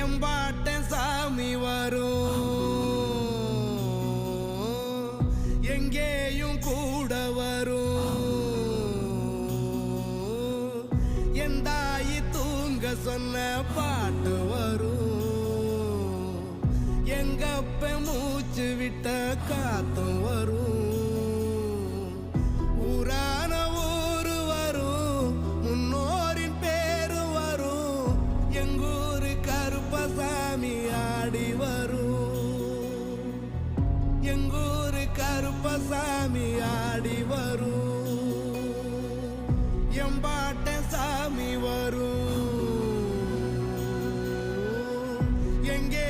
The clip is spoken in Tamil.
எம்பாட்ட சாமி வரும், எங்கேயும் கூட வரும். என் தாயி தூங்க சொன்ன பாட்டு வரும், எங்கப்ப மூச்சு விட்ட காத்தும் வரும். ஊரான ஊரு வரும், முன்னோரின் பேரு வரும். எங்கூரு கருப்பசாமி ஆடி வரும், எங்கூரு கருப்பசாமி ஆடி வரும். எம்பாட்ட சாமி வரும், எங்கே